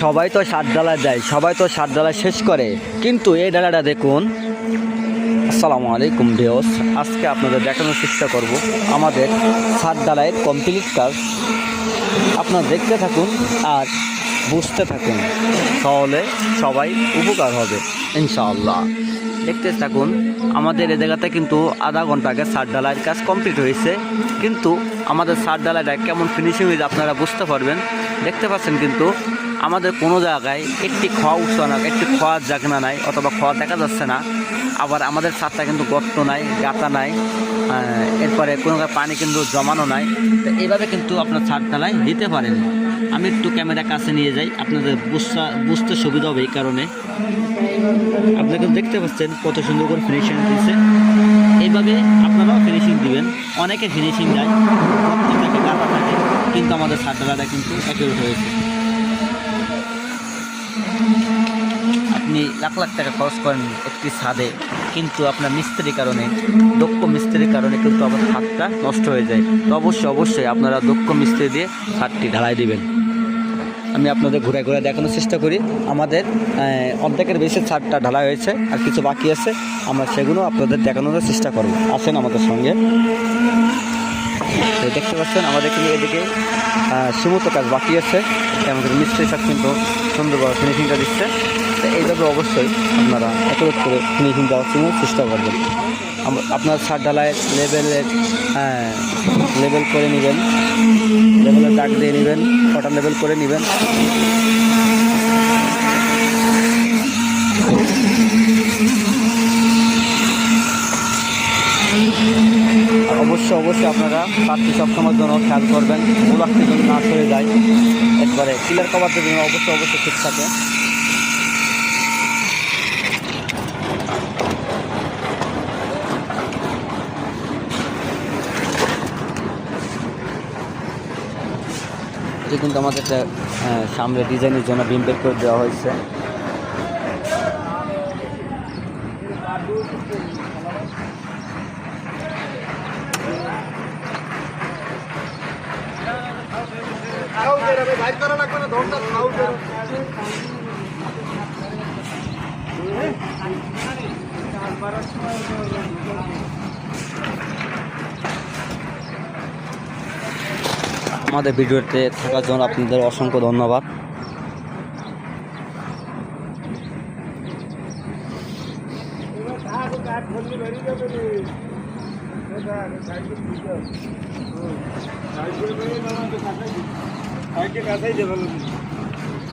সবাই তো সাত ডালা দেয়, সবাই তো সাত ডালা শেষ করে, কিন্তু এই ডালাটা দেখুন। আসসালামু আলাইকুম ভিউয়ার্স, আজকে আপনাদের দেখানোর চেষ্টা করব আমাদের সাত ডালাইয়ের কমপ্লিট কাজ। আপনারা দেখতে থাকুন আর বুঝতে থাকুন, তাহলে সবাই উপকার হবে ইনশাআল্লাহ। দেখতে থাকুন। আমাদের এই জায়গাতে কিন্তু আধা ঘন্টা আগে সাত ডালাইয়ের কাজ কমপ্লিট হয়েছে, কিন্তু আমাদের সাত ডালাইটা কেমন ফিনিশিং হয়েছে আপনারা বুঝতে পারবেন। দেখতে পাচ্ছেন কিন্তু আমাদের কোনো জায়গায় একটি খোয়া উঠছে না, একটি খোয়া জাগনা নাই, অথবা খোয়া দেখা যাচ্ছে না। আবার আমাদের ছাদটা কিন্তু গর্ত নাই, গাঁথা নাই, এরপরে কোনো পানি কিন্তু জমানো নাই। তো এইভাবে কিন্তু আপনার ছাদ ডালাই দিতে পারেন। আমি একটু ক্যামেরা কাছে নিয়ে যাই, আপনাদের বুঝতে সুবিধা হবে। এই কারণে আপনারা কিন্তু দেখতে পাচ্ছেন কত সুন্দর করে ফিনিশিং দিচ্ছে। এইভাবে আপনারাও ফিনিশিং দিবেন। অনেকে ফিনিশিং দেয়, গর্ত থাকে, গাঁথা থাকে, কিন্তু আমাদের ছাদ ডালাটা কিন্তু একেবারে হয়েছে। আপনি লাখ লাখ টাকা খরচ করেন একটি ছাদে, কিন্তু আপনার মিস্ত্রির কারণে, দক্ষ মিস্ত্রির কারণে কিন্তু আপনার ছাদটা নষ্ট হয়ে যায়। তো অবশ্যই আপনারা দক্ষ মিস্ত্রি দিয়ে ছাদটি ঢালাই দিবেন। আমি আপনাদের ঘুরে ঘুরে দেখানোর চেষ্টা করি। আমাদের অর্ধেকের বেশি ছাদটা ঢালাই হয়েছে, আর কিছু বাকি আছে, আমরা সেগুলো আপনাদের দেখানোর চেষ্টা করব। আসেন আমাদের সঙ্গে। দেখতে পাচ্ছেন আমাদের কিন্তু এদিকে সমস্ত কাজ বাকি আছে, আমাদের মিস্ত্রি সব কিন্তু সুন্দরভাবে ফিনিশিংটা দিচ্ছে। তো এইভাবে অবশ্যই আপনারা একরোধ করে ফিনিশিং দেওয়ার জন্য চেষ্টা করবেন। আপনার ছাদ ঢালায় লেবেল করে নেবেন, লেবেলের দাগ দিয়ে নেবেন, কটার লেবেল করে নেবেন। অবশ্যই আপনারা ছাদটি সবসময়ের জন্য খেয়াল করবেন, গোলাপটি যেন না সরে যায়। একবারে পিলার কভারটির জন্য অবশ্যই ঠিক থাকে। এটি কিন্তু আমাদের সামনে ডিজাইনের জন্য বিম বের করে দেওয়া হয়েছে। আমাদের ভিডিওতে থাকার জন্য আপনাদের অসংখ্য ধন্যবাদ। কাছে